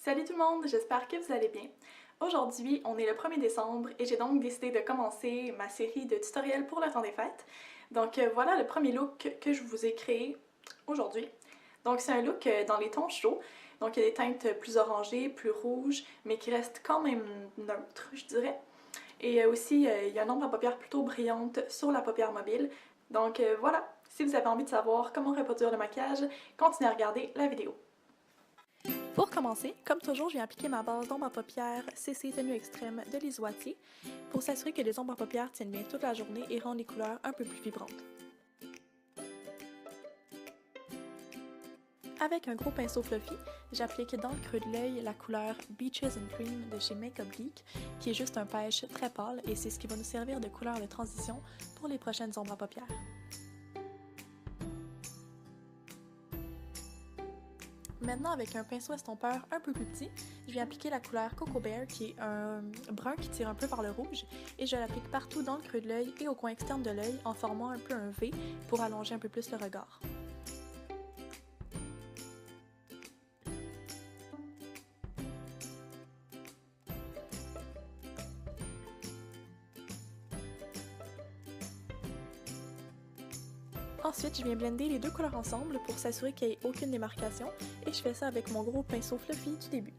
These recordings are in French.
Salut tout le monde, j'espère que vous allez bien. Aujourd'hui, on est le 1er décembre et j'ai donc décidé de commencer ma série de tutoriels pour le temps des fêtes. Donc voilà le premier look que je vous ai créé aujourd'hui. Donc c'est un look dans les tons chauds, donc il y a des teintes plus orangées, plus rouges, mais qui restent quand même neutres, je dirais. Et aussi, il y a une ombre à paupières plutôt brillante sur la paupière mobile. Donc voilà, si vous avez envie de savoir comment reproduire le maquillage, continuez à regarder la vidéo. Pour commencer, comme toujours, je vais appliquer ma base d'ombre à paupières CC Tenue Extrême de Lise Wattier pour s'assurer que les ombres à paupières tiennent bien toute la journée et rendent les couleurs un peu plus vibrantes. Avec un gros pinceau fluffy, j'applique dans le creux de l'œil la couleur Beaches and Cream de chez Makeup Geek, qui est juste un pêche très pâle et c'est ce qui va nous servir de couleur de transition pour les prochaines ombres à paupières. Maintenant, avec un pinceau estompeur un peu plus petit, je vais appliquer la couleur Coco Bear, qui est un brun qui tire un peu vers le rouge, et je l'applique partout dans le creux de l'œil et au coin externe de l'œil en formant un peu un V pour allonger un peu plus le regard. Ensuite, je viens blender les deux couleurs ensemble pour s'assurer qu'il n'y ait aucune démarcation, et je fais ça avec mon gros pinceau fluffy du début.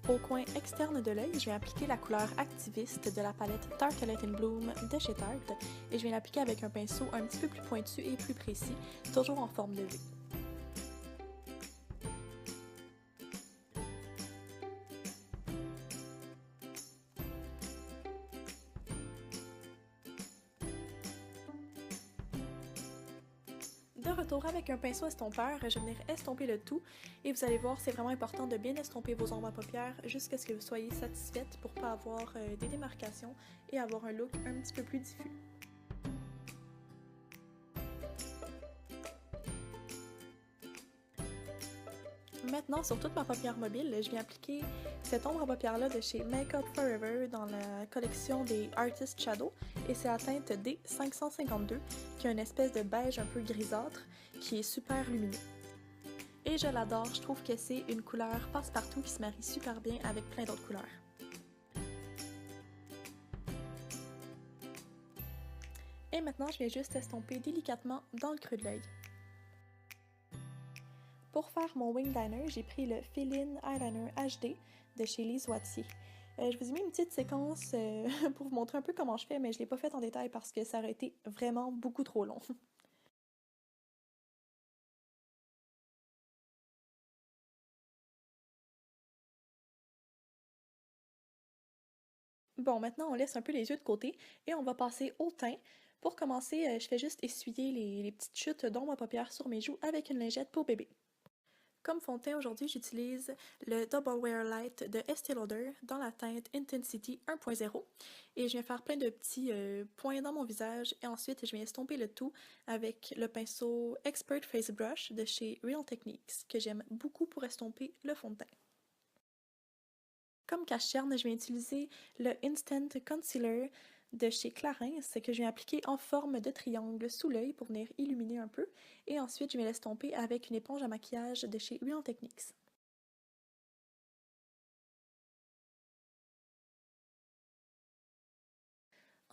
Au coin externe de l'œil, je vais appliquer la couleur Activiste de la palette Tartelette in Bloom de chez Tarte et je vais l'appliquer avec un pinceau un petit peu plus pointu et plus précis, toujours en forme de V. De retour avec un pinceau estompeur, je vais venir estomper le tout et vous allez voir, c'est vraiment important de bien estomper vos ombres à paupières jusqu'à ce que vous soyez satisfaite pour ne pas avoir des démarcations et avoir un look un petit peu plus diffus. Maintenant, sur toute ma paupière mobile, je viens appliquer cette ombre à paupières-là de chez Makeup Forever dans la collection des Artist Shadow et c'est la teinte D552 qui a une espèce de beige un peu grisâtre qui est super lumineux. Et je l'adore, je trouve que c'est une couleur passe-partout qui se marie super bien avec plein d'autres couleurs. Et maintenant, je viens juste estomper délicatement dans le creux de l'œil. Pour faire mon wing liner, j'ai pris le Fill-In Eyeliner HD de chez Lise Wattier. Je vous ai mis une petite séquence pour vous montrer un peu comment je fais, mais je ne l'ai pas fait en détail parce que ça aurait été vraiment beaucoup trop long. Bon, maintenant on laisse un peu les yeux de côté et on va passer au teint. Pour commencer, je fais juste essuyer les petites chutes d'ombre à paupières sur mes joues avec une lingette pour bébé. Comme fond de teint aujourd'hui, j'utilise le Double Wear Light de Estée Lauder dans la teinte Intensity 1.0 et je viens faire plein de petits points dans mon visage et ensuite je viens estomper le tout avec le pinceau Expert Face Brush de chez Real Techniques que j'aime beaucoup pour estomper le fond de teint. Comme cache-cerne, je vais utiliser le Instant Concealer de chez Clarins que je vais appliquer en forme de triangle sous l'œil pour venir illuminer un peu. Et ensuite, je vais l'estomper avec une éponge à maquillage de chez Real Techniques.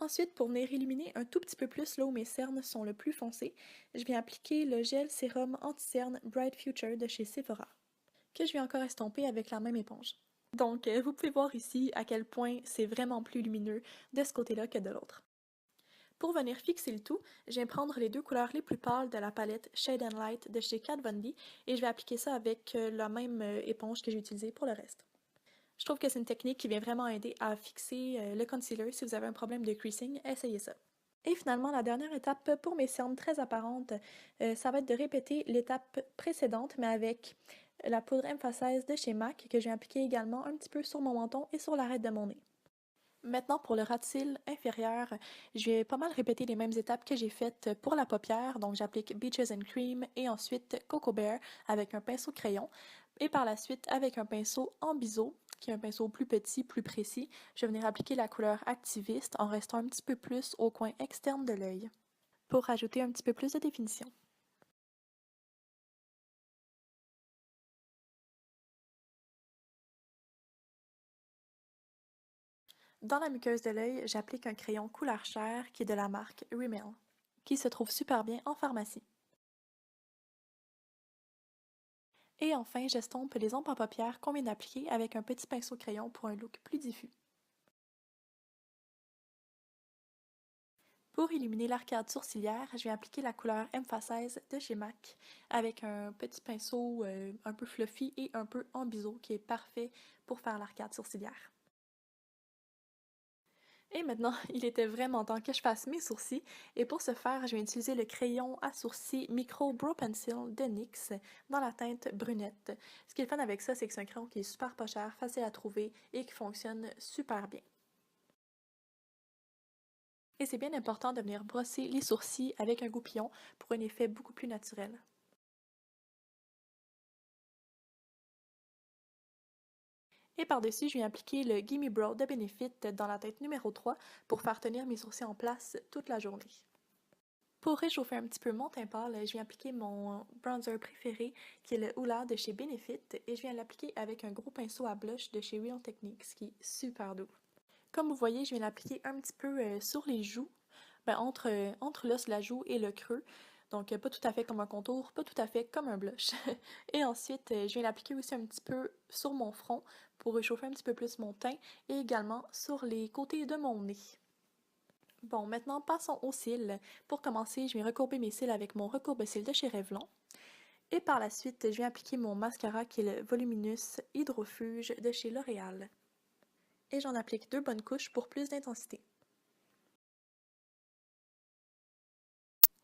Ensuite, pour venir illuminer un tout petit peu plus là où mes cernes sont le plus foncées, je viens appliquer le gel sérum anti-cerne Bright Future de chez Sephora, que je vais encore estomper avec la même éponge. Donc, vous pouvez voir ici à quel point c'est vraiment plus lumineux de ce côté-là que de l'autre. Pour venir fixer le tout, je viens prendre les deux couleurs les plus pâles de la palette Shade and Light de chez Kat Von D et je vais appliquer ça avec la même éponge que j'ai utilisée pour le reste. Je trouve que c'est une technique qui vient vraiment aider à fixer le concealer. Si vous avez un problème de creasing, essayez ça. Et finalement, la dernière étape pour mes cernes très apparentes, ça va être de répéter l'étape précédente, mais avec la poudre Emphasize de chez MAC que je viens appliquer également un petit peu sur mon menton et sur l'arête de mon nez. Maintenant, pour le ras de cils inférieur, je vais pas mal répéter les mêmes étapes que j'ai faites pour la paupière. Donc, j'applique Beaches and Cream et ensuite Coco Bear avec un pinceau crayon. Et par la suite, avec un pinceau en biseau, qui est un pinceau plus petit, plus précis, je vais venir appliquer la couleur Activiste en restant un petit peu plus au coin externe de l'œil pour rajouter un petit peu plus de définition. Dans la muqueuse de l'œil, j'applique un crayon couleur chair qui est de la marque Rimmel, qui se trouve super bien en pharmacie. Et enfin, j'estompe les ombres à paupières qu'on vient d'appliquer avec un petit pinceau crayon pour un look plus diffus. Pour illuminer l'arcade sourcilière, je vais appliquer la couleur Emphasize de chez MAC avec un petit pinceau un peu fluffy et un peu en biseau qui est parfait pour faire l'arcade sourcilière. Et maintenant, il était vraiment temps que je fasse mes sourcils et pour ce faire, je vais utiliser le crayon à sourcils Micro Brow Pencil de NYX dans la teinte brunette. Ce qui est le fun avec ça, c'est que c'est un crayon qui est super pas cher, facile à trouver et qui fonctionne super bien. Et c'est bien important de venir brosser les sourcils avec un goupillon pour un effet beaucoup plus naturel. Et par-dessus, je viens appliquer le Gimme Brow de Benefit dans la teinte numéro 3 pour faire tenir mes sourcils en place toute la journée. Pour réchauffer un petit peu mon teint pâle, je viens appliquer mon bronzer préféré qui est le Hoola de chez Benefit et je viens l'appliquer avec un gros pinceau à blush de chez Real Techniques qui est super doux. Comme vous voyez, je viens l'appliquer un petit peu sur les joues, entre l'os de la joue et le creux. Donc pas tout à fait comme un contour, pas tout à fait comme un blush. Et ensuite, je viens l'appliquer aussi un petit peu sur mon front pour réchauffer un petit peu plus mon teint et également sur les côtés de mon nez. Bon, maintenant passons aux cils. Pour commencer, je vais recourber mes cils avec mon recourbe-cils de chez Revlon. Et par la suite, je viens appliquer mon mascara qui est le Voluminous Hydrofuge de chez L'Oréal. Et j'en applique 2 bonnes couches pour plus d'intensité.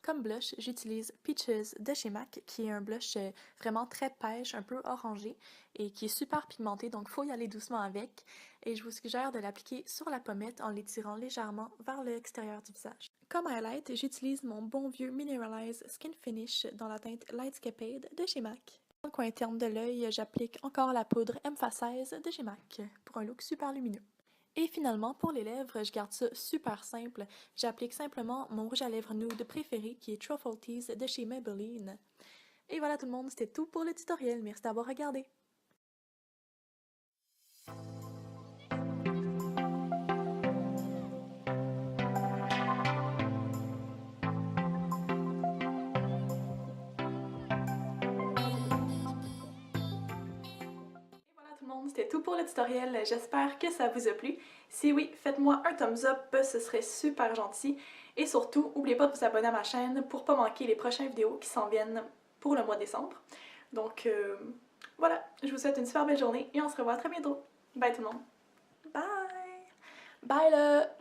Comme blush, j'utilise Peaches de chez MAC, qui est un blush vraiment très pêche, un peu orangé, et qui est super pigmenté, donc il faut y aller doucement avec. Et je vous suggère de l'appliquer sur la pommette en l'étirant légèrement vers l'extérieur du visage. Comme highlight, j'utilise mon bon vieux Mineralize Skin Finish dans la teinte Lightscapade de chez MAC. Dans le coin interne de l'œil, j'applique encore la poudre Emphasize de chez MAC pour un look super lumineux. Et finalement, pour les lèvres, je garde ça super simple. J'applique simplement mon rouge à lèvres nude préféré qui est Truffle Tease de chez Maybelline. Et voilà tout le monde, c'était tout pour le tutoriel. Merci d'avoir regardé. Et voilà tout le monde, c'était tout pour le tutoriel. J'espère que ça vous a plu. Si oui, faites-moi un thumbs up, ce serait super gentil. Et surtout, n'oubliez pas de vous abonner à ma chaîne pour ne pas manquer les prochaines vidéos qui s'en viennent pour le mois de décembre. Donc voilà, je vous souhaite une super belle journée et on se revoit très bientôt. Bye tout le monde. Bye! Bye là!